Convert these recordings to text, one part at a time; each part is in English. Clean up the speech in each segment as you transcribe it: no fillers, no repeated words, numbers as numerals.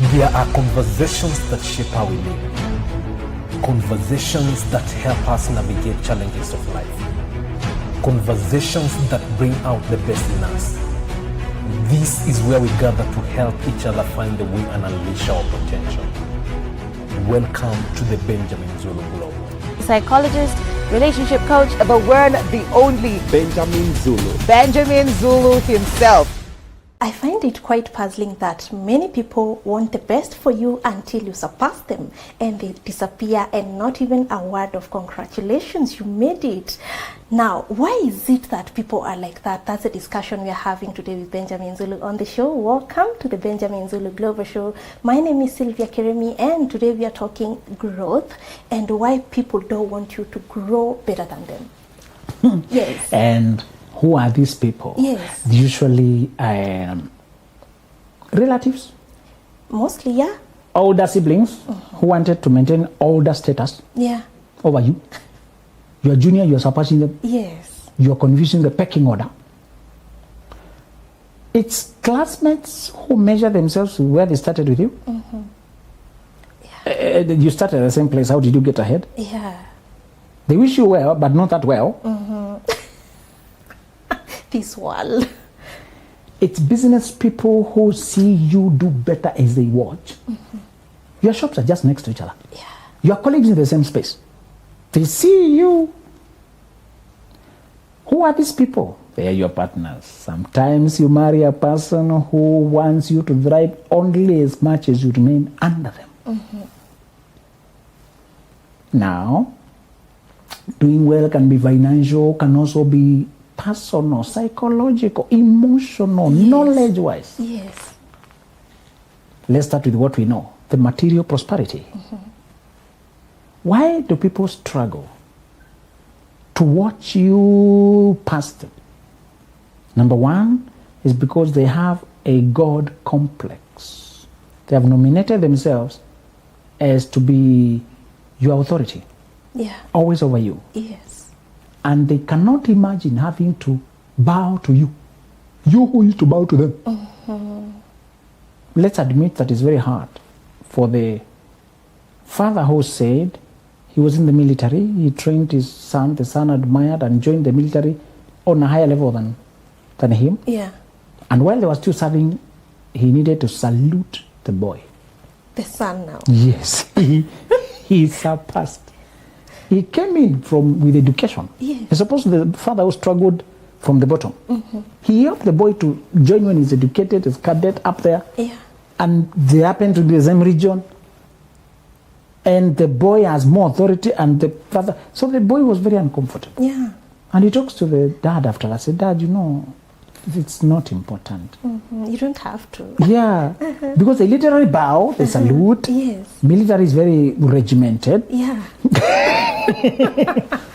There are conversations that shape how we live. Conversations that help us navigate challenges of life. Conversations that bring out the best in us. This is where we gather to help each other find the way and unleash our potential. Welcome to the Benjamin Zulu Global. Psychologist, relationship coach, the one, the only Benjamin Zulu. Benjamin Zulu himself. I find it quite puzzling that many people want the best for you until you surpass them and they disappear, and not even a word of congratulations, you made it. Now, why is it that people are like that? That's a discussion we are having today with Benjamin Zulu on the show. Welcome to the Benjamin Zulu Global Show. My name is Sylvia Keremi, and today we are talking growth and why people don't want you to grow better than them. Yes. And who are these people? Yes. Usually relatives. Mostly, yeah. Older siblings who wanted to maintain older status Yeah. over you. You are junior, you are surpassing them. Yes. You are confusing the pecking order. It's classmates who measure themselves to where they started with you. Yeah. You started at the same place. How did you get ahead? Yeah. They wish you well, but not that well. This world. It's business people who see you do better as they watch. Your shops are just next to each other. Yeah. You are colleagues in the same space. They see you. Who are these people? They are your partners. Sometimes you marry a person who wants you to thrive only as much as you remain under them. Now, doing well can be financial, can also be personal, psychological, emotional, knowledge-wise. Yes. Let's start with what we know, the material prosperity. Why do people struggle to watch you pass them? Number one is because they have a God complex. They have nominated themselves as to be your authority, Yeah. always over you. Yes. And they cannot imagine having to bow to you. You who used to bow to them. Let's admit that it's very hard for the father who said he was in the military, he trained his son, the son admired and joined the military on a higher level than him. Yeah. And while they were still serving, he needed to salute the boy. The son now. Yes, he surpassed. He came in with education. Yes. As opposed to the father who struggled from the bottom. He helped the boy to join when he's educated, as cadet up there. Yeah. And they happen to be the same region. And the boy has more authority and the father. So the boy was very uncomfortable. Yeah. And he talks to the dad after. I said, Dad, you know, it's not important. You don't have to. Yeah. Because they literally bow, they salute. Yes. Military is very regimented. Yeah.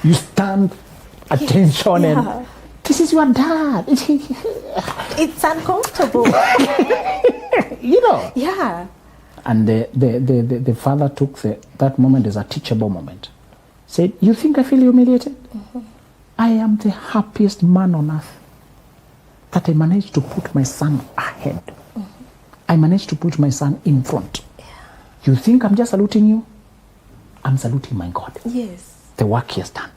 You stand, attention, Yeah. and this is your dad. It's uncomfortable. You know. Yeah. And the father took that moment as a teachable moment. Said, you think I feel humiliated? I am the happiest man on earth that I managed to put my son ahead. I managed to put my son in front. Yeah. You think I'm just saluting you? I'm saluting my God. Yes. The work he has done,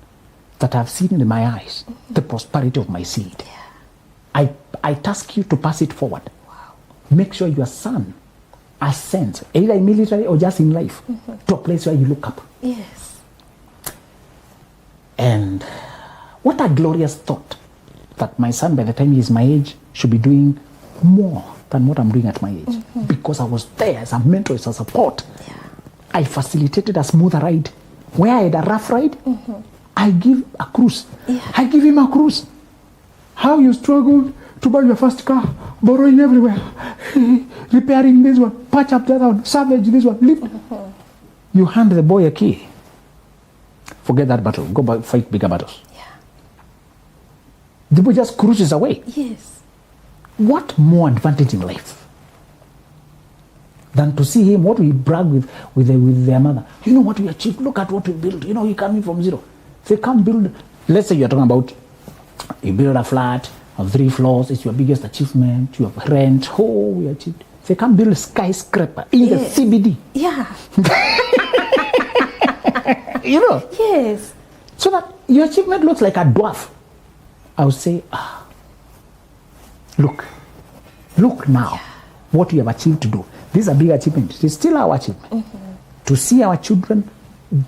that I've seen in my eyes, the prosperity of my seed. Yeah. I task you to pass it forward. Wow. Make sure your son ascends, either in military or just in life, to a place where you look up. Yes. And what a glorious thought that my son, by the time he is my age, should be doing more than what I'm doing at my age. Because I was there as a mentor, as a support. Yeah. I facilitated a smooth ride. Where I had a rough ride, I give a cruise. Yeah. I give him a cruise. How you struggled to buy your first car, borrowing everywhere, repairing this one, patch up the other one, salvage this one, lift. You hand the boy a key. Forget that battle. Go back, fight bigger battles. Yeah. The boy just cruises away. Yes. What more advantage in life than to see him, what we brag with their mother? You know what we achieved? Look at what we built. You know, he coming from zero. They can't build. Let's say you're talking about you build a flat of 3 floors. It's your biggest achievement. You have rent. Oh, we achieved. They can build a skyscraper in the CBD. Yeah. You know? Yes. So that your achievement looks like a dwarf. I would say, look now what you have achieved to do. This is a big achievement. It is still our achievement. To see our children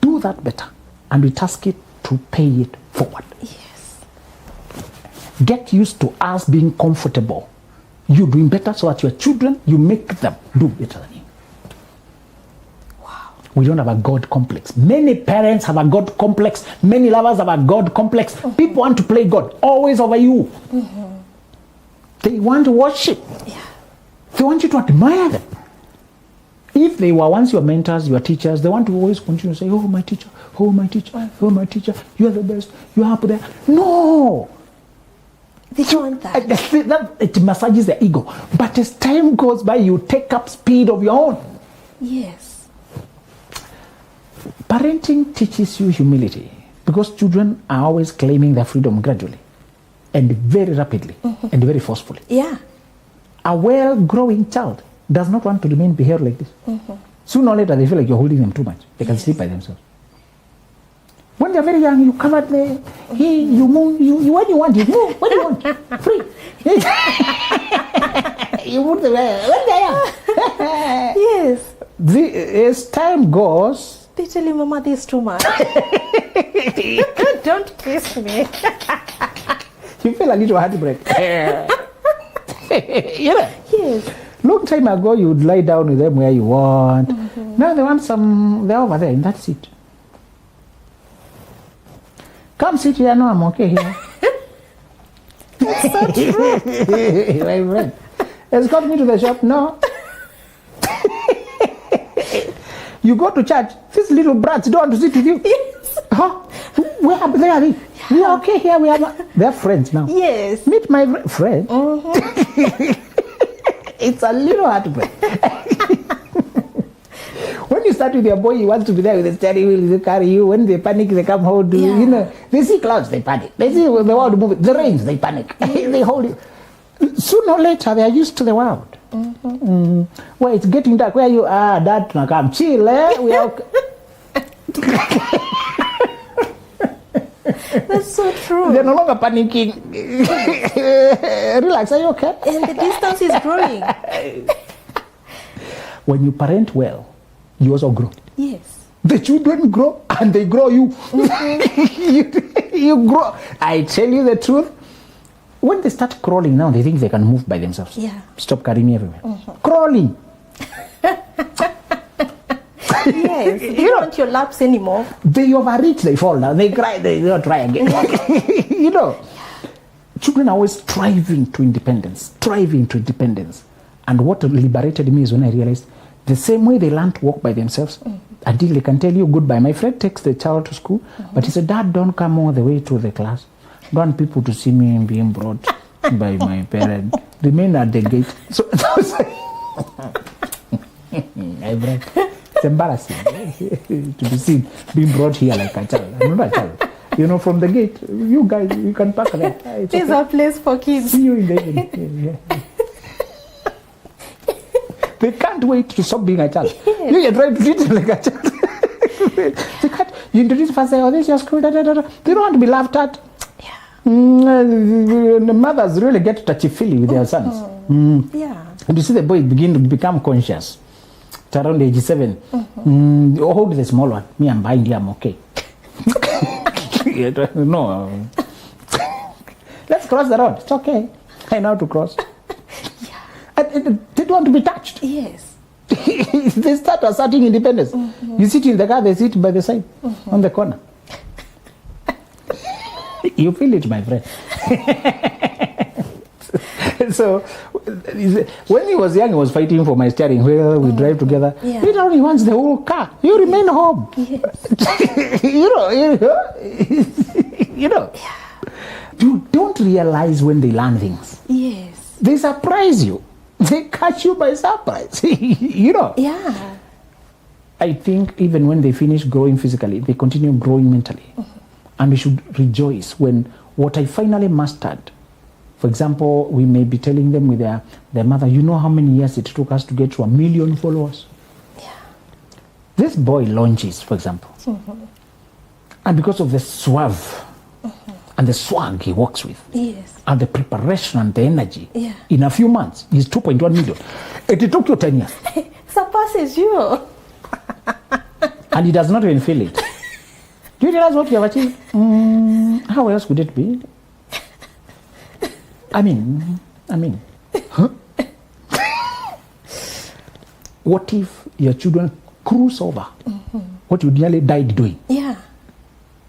do that better. And we task it to pay it forward. Yes. Get used to us being comfortable. You doing better so that your children, you make them do better than you. Wow. We don't have a God complex. Many parents have a God complex. Many lovers have a God complex. People want to play God always over you. They want to worship. Yeah. They want you to admire them. If they were once your mentors, your teachers, they want to always continue to say, oh, my teacher, oh, my teacher, oh, my teacher, you are the best, you are up there. No! They don't want that. It massages the ego. But as time goes by, you take up speed of your own. Yes. Parenting teaches you humility because children are always claiming their freedom gradually and very rapidly and very forcefully. Yeah. A well-growing child does not want to remain behaved like this. Sooner or later, they feel like you're holding them too much. They can sleep by themselves. When they're very young, you cover you move, you when you want, you move, when you want, free. You move the way, when they're young. Yes. As time goes, They tell you, Mama, this is too much. Don't kiss me. you feel a little heartbreak. You know? Yes. Long time ago, you would lie down with them where you want. Now they want they're over there in that seat. Come sit here, no, I'm okay here. That's so true. My friend, escort me to the shop, no. You go to church, these little brats don't want to sit with you. Yes. Huh? Where are they? We are okay here, they're friends now. Yes. Meet my friend. It's a little heartbreak. When you start with your boy, he wants to be there with the steering wheel, they carry you. When they panic, they come hold you. You know, they see clouds, they panic. They see the world moving. The rains, they panic. They hold you. Sooner or later, they are used to the world. Well, it's getting dark. Where you are, Dad, now come chill. We are okay. That's so true. They're no longer panicking. Relax, are you okay? And the distance is growing. When you parent well, you also grow. Yes. The children grow and they grow you. You grow. I tell you the truth. When they start crawling now, they think they can move by themselves. Yeah. Stop carrying me everywhere. Crawling. Yes. They don't want your laps anymore. They overreach, they fall down, they cry, they don't try again. You know, children are always striving to independence. And what liberated me is when I realized the same way they learn to walk by themselves until they can tell you goodbye. My friend takes the child to school, but he said, Dad, don't come all the way to the class. Don't want people to see me being brought by my parents. Remain at the gate. So it's embarrassing to be seen being brought here like a child. I'm not a child. You know, from the gate, you guys, you can park there. It's There's a place for kids. See you in the evening. Yeah. They can't wait to stop being a child. You're trying to treat them like a child. They can't. You introduce first, say, oh, this is your school. They don't want to be laughed at. The mothers really get touchy-feely with their sons. Yeah. And you see the boy begin to become conscious. At around age 7. Hold the small one. Me, I'm buying here, I'm okay. No. Let's cross the road. It's okay. I know how to cross. They don't want to be touched. Yes. They start asserting independence. You sit in the car, they sit by the side, on the corner. You feel it, my friend. So, when he was young, he was fighting for my steering wheel. We drive together. Yeah. Later on, he wants the whole car. You remain home. Yes. You know. You don't realize when they learn things. Yes. They surprise you. They catch you by surprise. You know. Yeah. I think even when they finish growing physically, they continue growing mentally. And we should rejoice when what I finally mastered For example, we may be telling them with their mother, you know how many years it took us to get to 1 million followers? Yeah. This boy launches, for example. And because of the suave and the swag he works with, Yes. and the preparation and the energy, Yeah. in a few months, he's 2.1 million. It took you 10 years. Surpasses you. And he does not even feel it. Do you realize what you have achieved? How else could it be? I mean, huh? What if your children cruise over what you nearly died doing? Yeah.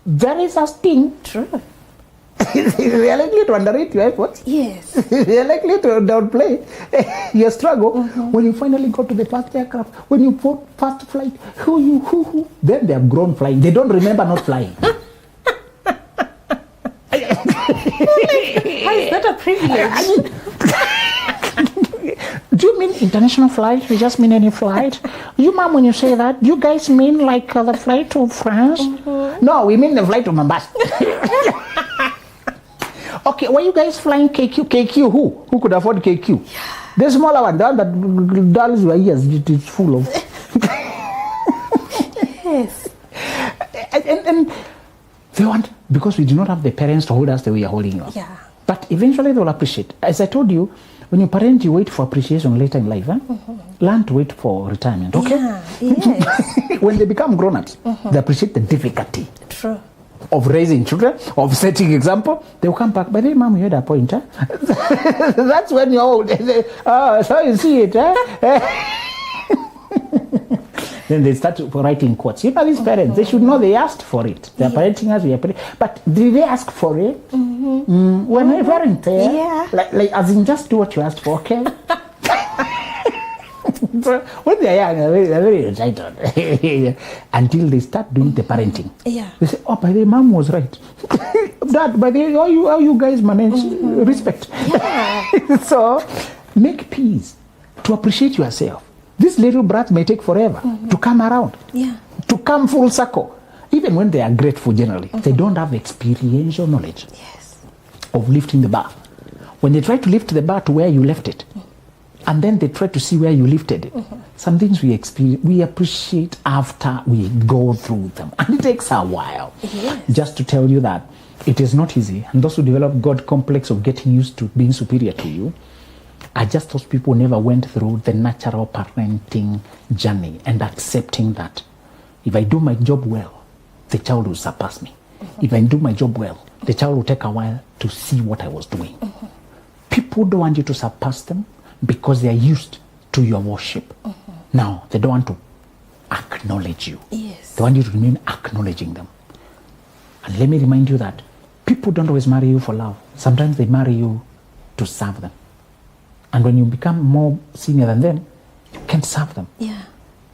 There is a thing. True. We are likely to underrate your efforts. Yes. We are likely to downplay your struggle. When you finally got to the first aircraft, when you put first flight, who, then they have grown flying. They don't remember not flying. How is that a privilege? Do you mean international flight? You just mean any flight? You, mom, when you say that, you guys mean like the flight to France? No, we mean the flight to Mombasa. Okay, were you guys flying KQ? KQ who? Who could afford KQ? The smaller one, the one that dulls your ears, it is full of. Yes. And they want, because we do not have the parents to hold us the way we are holding you up. Yeah. But eventually they will appreciate. As I told you, when you parent, you wait for appreciation later in life. Learn to wait for retirement, okay? Yeah. Yes. When they become grown-ups, they appreciate the difficulty True. of raising children, of setting example. They will come back, but hey, mom, you had a point, huh? That's when you're old. So you see it, huh? Then they start writing quotes. You know, these parents, they should know they asked for it. They're parenting us, we are parenting. But did they ask for it? When we weren't there. Yeah. Like, as in, just do what you asked for, okay? So when they're young, they're very entitled. Until they start doing the parenting. Yeah. They say, oh, by the way, mom was right. Dad, by the way, how you guys manage respect. Yeah. So make peace to appreciate yourself. This little brat may take forever to come around, Yeah. to come full circle. Even when they are grateful generally, they don't have experiential knowledge Yes. of lifting the bar. When they try to lift the bar to where you left it, and then they try to see where you lifted it, some things we appreciate after we go through them. And it takes a while. Yes. Just to tell you that it is not easy. And those who develop God complex of getting used to being superior to you are just those people who never went through the natural parenting journey and accepting that if I do my job well, the child will surpass me. If I do my job well, the child will take a while to see what I was doing. People don't want you to surpass them because they are used to your worship. Now, they don't want to acknowledge you. Yes. They want you to remain acknowledging them. And let me remind you that people don't always marry you for love. Sometimes they marry you to serve them. And when you become more senior than them, you can serve them. Yeah.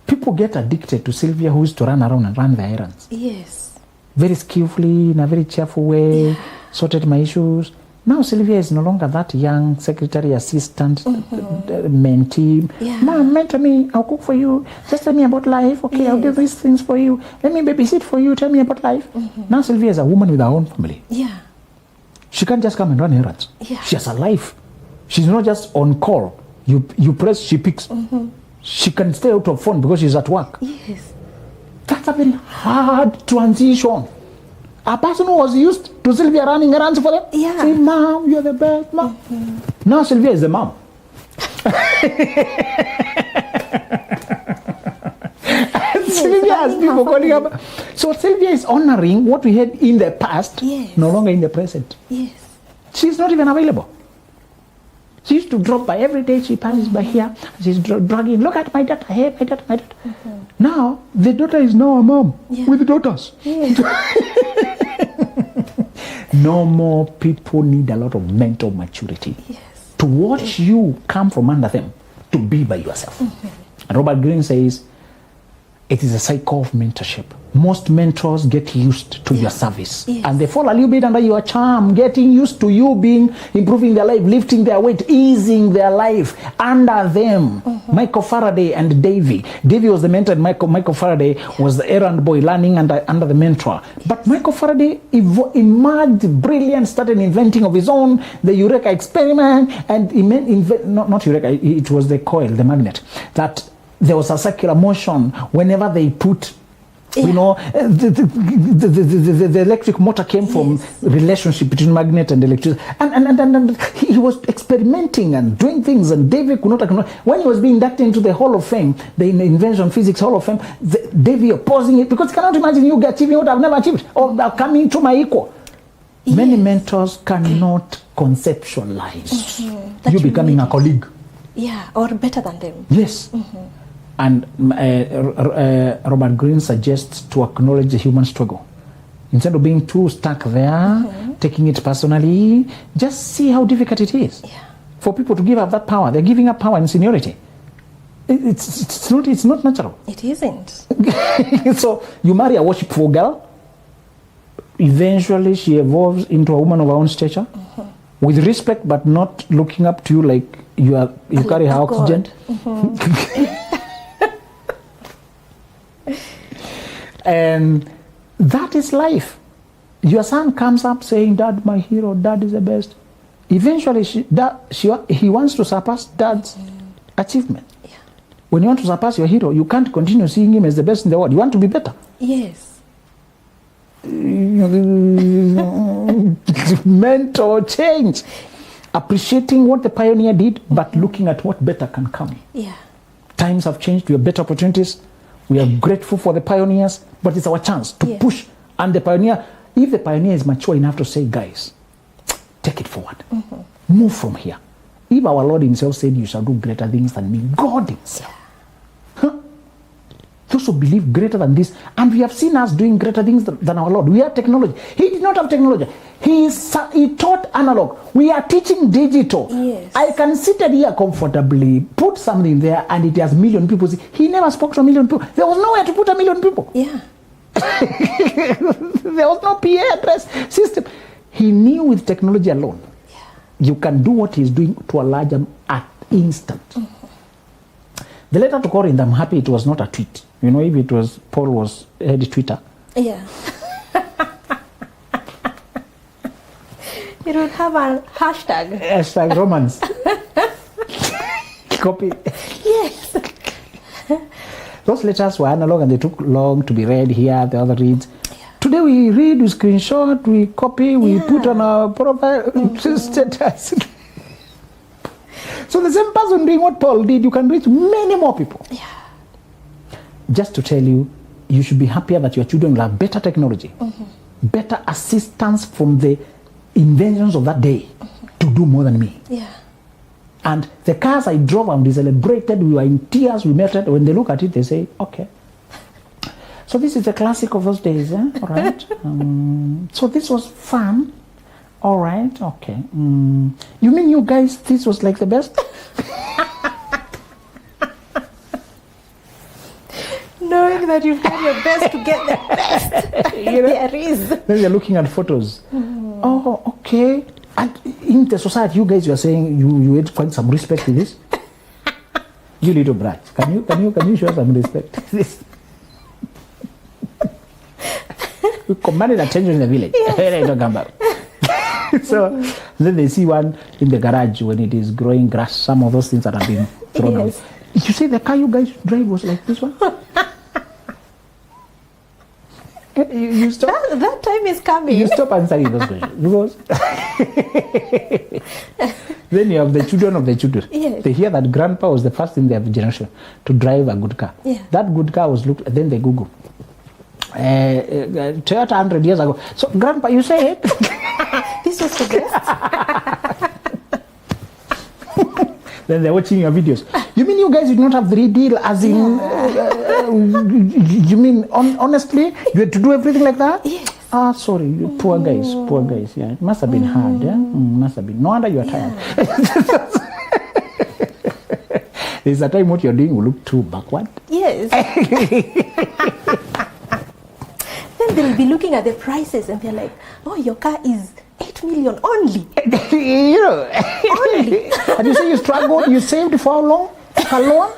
People get addicted to Sylvia, who used to run around and run their errands. Yes. Very skillfully, in a very cheerful way, sorted my issues. Now Sylvia is no longer that young secretary, assistant, mentee. Yeah. Mom, mentor me, I'll cook for you. Just tell me about life. Okay, I'll do these things for you. Let me babysit for you. Tell me about life. Now Sylvia is a woman with her own family. Yeah. She can't just come and run errands. Yeah. She has a life. She's not just on call. You press, she picks. She can stay out of phone because she's at work. Yes. That's a very hard transition. A person who was used to Sylvia running errands for them. Yeah. Say, Mom, you're the best, Mom. Now Sylvia is the mom. Sylvia has people calling her. So Sylvia is honoring what we had in the past, no longer in the present. Yes. She's not even available. She used to drop by every day. She passes by here. She's dragging. Look at my daughter here, my daughter, my daughter. Now the daughter is now a mom with daughters. Yes. No more people need a lot of mental maturity to watch you come from under them to be by yourself. And Robert Greene says, it is a cycle of mentorship. Most mentors get used to your service. Yes. And they fall a little bit under your charm, getting used to you improving their life, lifting their weight, easing their life under them. Michael Faraday and Davy. Davy was the mentor, and Michael Faraday was the errand boy learning under the mentor. But Michael Faraday emerged brilliant, started inventing of his own, the Eureka experiment, and not Eureka, it was the coil, the magnet, that there was a circular motion whenever they put, you know, the electric motor came from relationship between magnet and electricity. And he was experimenting and doing things, and David could not, when he was being inducted into the Hall of Fame, the Invention Physics Hall of Fame, David opposing it, because he cannot imagine you achieving what I've never achieved, or coming to my equal. Many mentors cannot conceptualize you becoming a colleague. Yeah, or better than them. Yes. And Robert Greene suggests to acknowledge the human struggle. Instead of being too stuck there, taking it personally, just see how difficult it is for people to give up that power. They're giving up power and seniority. It's not natural. It isn't. So you marry a worshipful girl, eventually she evolves into a woman of her own stature, with respect, but not looking up to you like you carry her oxygen. And that is life. Your son comes up saying, "Dad, my hero, Dad is the best." Eventually, he wants to surpass Dad's achievement. Yeah. When you want to surpass your hero, you can't continue seeing him as the best in the world. You want to be better. Yes. Mentor change. Appreciating what the pioneer did, but looking at what better can come. Yeah. Times have changed. We have better opportunities. We are grateful for the pioneers, but it's our chance to push. And the pioneer, if the pioneer is mature enough to say, "Guys, take it forward. Move from here." If our Lord himself said, "You shall do greater things than me," God himself. Those who believe greater than this, and we have seen us doing greater things than our Lord. We have technology. He did not have technology. He taught analog. We are teaching digital. Yes. I can sit here comfortably, put something there, and it has million people. He never spoke to a million people. There was nowhere to put a million people. Yeah. There was no PA address system. He knew with technology alone, you can do what he's doing to a larger at instant. The letter to Corinth, I'm happy it was not a tweet. You know, if it was, Paul had Twitter. Yeah. It would have a hashtag. Hashtag romance. Copy. Yes. Those letters were analog and they took long to be read here, the other reads. Today we read, we screenshot, we copy, we put on our profile status. So the same person doing what Paul did, you can reach many more people. Yeah. Just to tell you, you should be happier that your children will have better technology, better assistance from the inventions of that day to do more than me. Yeah. And the cars I drove and we celebrated, we were in tears, we met it. When they look at it, they say, "Okay. So this is the classic of those days, eh? All right. So this was fun. All right, okay. You mean you guys, this was like the best?" Knowing that you've done your best to get the best. There is. Then they're looking at photos. Oh, okay. And in the society, you guys, you are saying you had quite some respect to this. You little brat, can you show some respect to this? You commanded attention in the village. Yes. So then they see one in the garage when it is growing grass, some of those things that have been thrown away. You see the car you guys drive was like this one? You stop. That time is coming. You stop answering those questions. Because then you have the children of the children. Yes. They hear that grandpa was the first in their generation to drive a good car. Yeah. That good car was looked, then they Google. Toyota 100 years ago. So grandpa, you say it? This was the best. Then they're watching your videos. You mean you guys did not have 3D as in, you mean honestly, you had to do everything like that? Yes. Ah, sorry, poor guys, yeah. It must have been hard, yeah? Must have been. No wonder you are tired. There's a time what you're doing will look too backward. Yes. they'll be looking at the prices and they're like, oh, your car is 8 million only. You know. Only. And you say you struggled, you saved for how long? For long?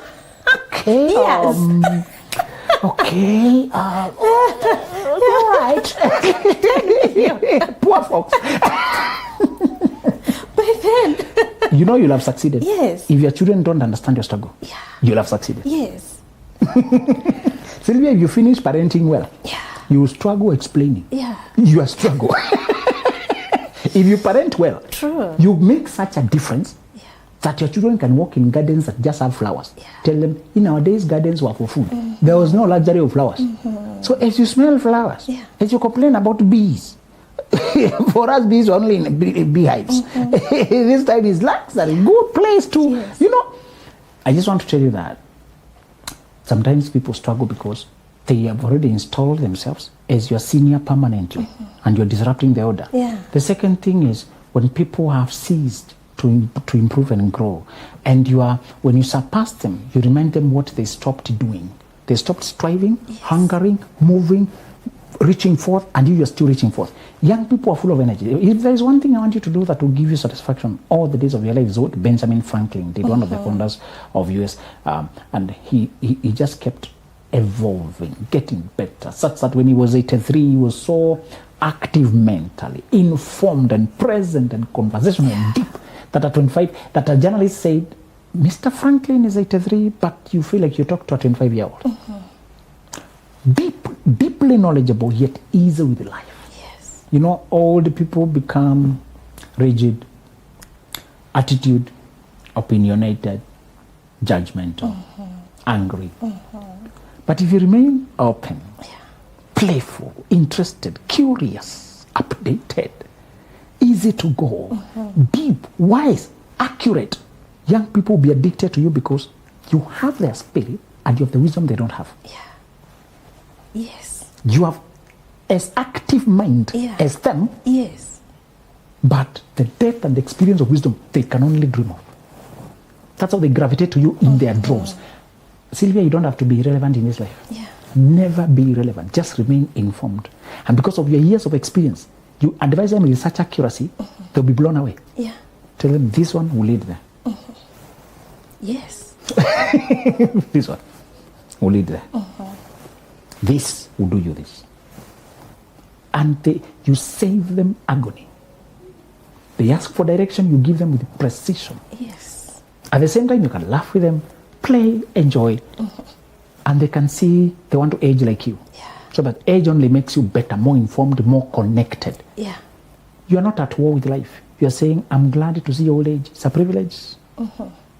Okay. Yes. Okay. All right. Poor folks. But then, You know you'll have succeeded. Yes. If your children don't understand your struggle, yeah, you'll have succeeded. yes, Sylvia, if you finish parenting well, yeah, you will struggle explaining yeah, your struggle. If you parent well, true. you make such a difference Yeah. that your children can walk in gardens that just have flowers. Yeah. Tell them, in our days, gardens were for food. There was no luxury of flowers. So as you smell flowers, Yeah. as you complain about bees, for us, bees are only in beehives. This time is luxury, good place to, Yes. you know. I just want to tell you that sometimes people struggle because they have already installed themselves as your senior permanently, and you're disrupting the order. Yeah. The second thing is when people have ceased to improve and grow, and when you surpass them, you remind them what they stopped doing. They stopped striving, hungering, moving, reaching forth, and you're still reaching forth. Young people are full of energy. If there is one thing I want you to do that will give you satisfaction all the days of your life, is what Benjamin Franklin did, one of the founders of US, and he just kept evolving, getting better, such that when he was 83, he was so active mentally, informed and present and conversational and deep, that at 25, that a journalist said, Mr. Franklin is 83, but you feel like you talk to a 25-year-old. Deeply knowledgeable, yet easy with life. Yes. You know, old people become rigid, attitude, opinionated, judgmental, angry. But if you remain open, playful, interested, curious, updated, easy to go, deep, wise, accurate, young people will be addicted to you because you have their spirit and you have the wisdom they don't have. Yeah. Yes. You have as active mind as them, Yes. but the depth and the experience of wisdom they can only dream of. That's how they gravitate to you in their droves. Sylvia, you don't have to be irrelevant in this life. Yeah. Never be irrelevant. Just remain informed. And because of your years of experience, you advise them with such accuracy, they'll be blown away. Yeah. Tell them this one will lead there. Yes. This one will lead there. This will do you this. And you save them agony. They ask for direction, you give them with precision. Yes. At the same time, you can laugh with them, play, enjoy, and they can see they want to age like you. Yeah. So that age only makes you better, more informed, more connected. Yeah. You are not at war with life. You are saying, I'm glad to see your old age. It's a privilege.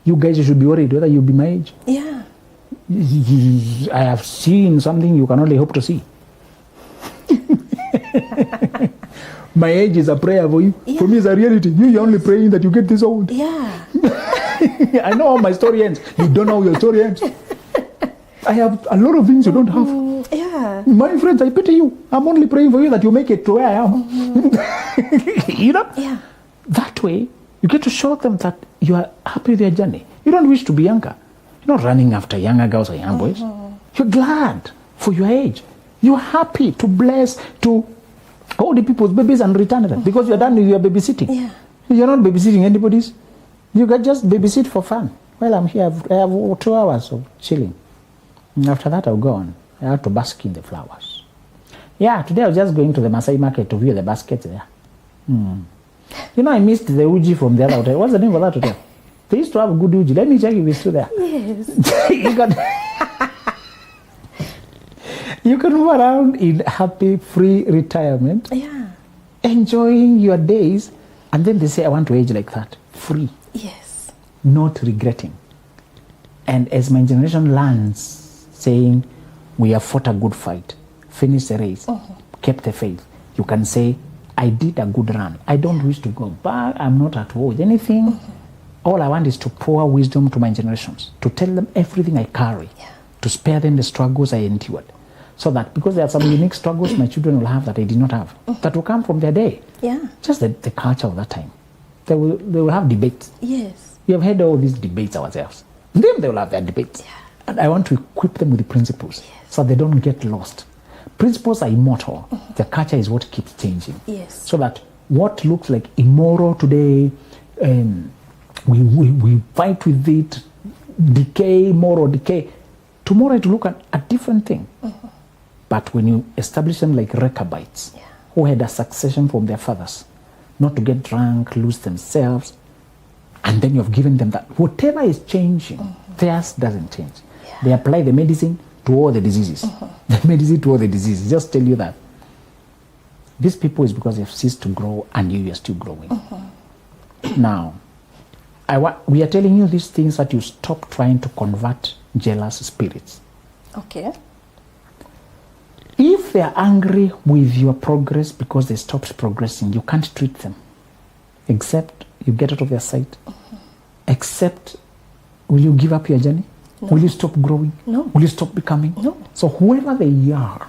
You guys should be worried whether you'll be my age. Yeah. I have seen something you can only hope to see. My age is a prayer for you. Yeah. For me, it's a reality. You're only praying that you get this old. Yeah. I know how my story ends. You don't know how your story ends. I have a lot of things you don't have. Yeah. My friends, I pity you. I'm only praying for you that you make it to where I am. You know? Yeah. That way, you get to show them that you are happy with your journey. You don't wish to be younger. You're not running after younger girls or young boys. You're glad for your age. You're happy to bless, to hold the people's babies and return them because you're done with your babysitting. Yeah. You're not babysitting anybody's. You can just babysit for fun. Well, I'm here. I have 2 hours of chilling. And after that, I'll go on. I have to bask in the flowers. Yeah, today I was just going to the Masai market to view the baskets there. You know, I missed the uji from the other hotel. What's the name of that hotel? They used to have good uji. Let me check if it's still there. Yes. You can move around in happy, free retirement, Yeah. enjoying your days, and then they say, I want to age like that. Free, Yes. not regretting. And as my generation learns, saying, we have fought a good fight, finished the race, kept the faith, you can say, I did a good run. I don't wish to go back. I'm not at war with anything. All I want is to pour wisdom to my generations, to tell them everything I carry, to spare them the struggles I endured. So that because there are some unique struggles my children will have that I did not have, that will come from their day. Yeah. Just the culture of that time. They will have debates. Yes. We have had all these debates ourselves. Then they will have their debates. Yeah. And I want to equip them with the principles so they don't get lost. Principles are immortal. The culture is what keeps changing. Yes. So that what looks like immoral today, we fight with it, moral decay. Tomorrow it will look at a different thing. But when you establish them like Rechabites, who had a succession from their fathers, not to get drunk, lose themselves, and then you have given them that. Whatever is changing, theirs doesn't change. They apply the medicine to all the diseases. The medicine to all the diseases. Just tell you that. These people is because they've ceased to grow and you are still growing. Now, we are telling you these things that you stop trying to convert jealous spirits. Okay. If they are angry with your progress because they stopped progressing, you can't treat them. Except you get out of their sight. Except, will you give up your journey? No. Will you stop growing? No. Will you stop becoming? No. So whoever they are,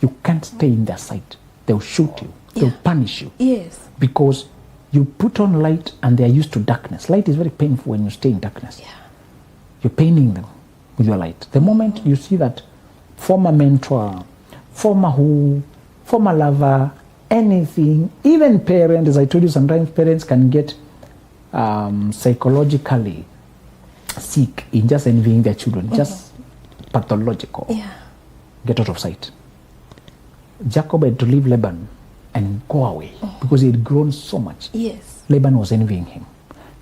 you can't stay in their sight. They'll shoot you. They'll punish you. Yes. Because you put on light and they're used to darkness. Light is very painful when you stay in darkness. Yeah. You're paining them with your light. The moment you see that former mentor, former lover, anything, even parents, as I told you, sometimes parents can get psychologically sick in just envying their children, just pathological. Yeah. Get out of sight. Jacob had to leave Laban and go away because he had grown so much. Yes. Laban was envying him.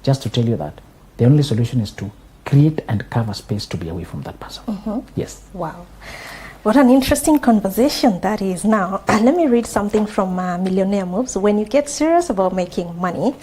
Just to tell you that the only solution is to create and cover space to be away from that person. Yes. Wow. What an interesting conversation that is. Now, let me read something from Millionaire Moves. When you get serious about making money,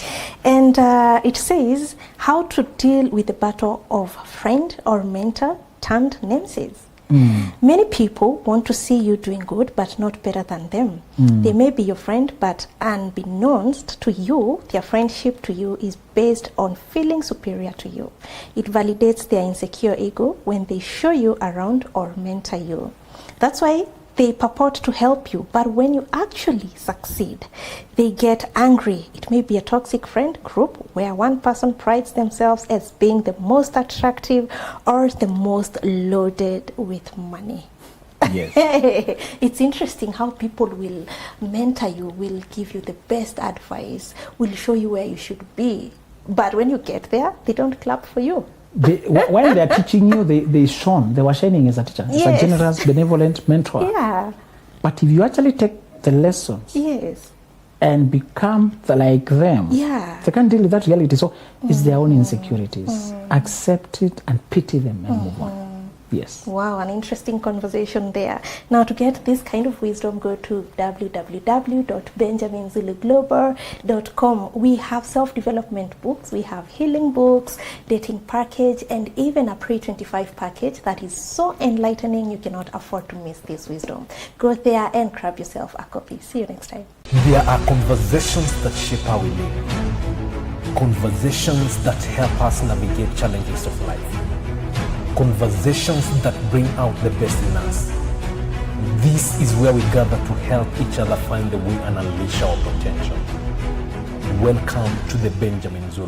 and it says how to deal with the battle of friend or mentor turned nemesis. Many people want to see you doing good, but not better than them. They may be your friend, but unbeknownst to you, their friendship to you is based on feeling superior to you. It validates their insecure ego when they show you around or mentor you. That's why they purport to help you, but when you actually succeed, they get angry. It may be a toxic friend group where one person prides themselves as being the most attractive or the most loaded with money. Yes. It's interesting how people will mentor you, will give you the best advice, will show you where you should be. But when you get there, they don't clap for you. While they're teaching you, they were shining as a teacher, as a generous, benevolent mentor. Yeah. But if you actually take the lessons Yes. and become like them, Yeah. they can't deal with that reality. So it's their own insecurities. Accept it and pity them and move on. Yes. Wow, an interesting conversation there. Now, to get this kind of wisdom, go to www.benjaminzuluglobal.com. We have self-development books, we have healing books, dating package, and even a pre-25 package that is so enlightening you cannot afford to miss this wisdom. Go there and grab yourself a copy. See you next time. There are conversations that shape how we live. Conversations that help us navigate challenges of life. Conversations that bring out the best in us. This is where we gather to help each other find the way and unleash our potential. Welcome to the Benjamin Zulu.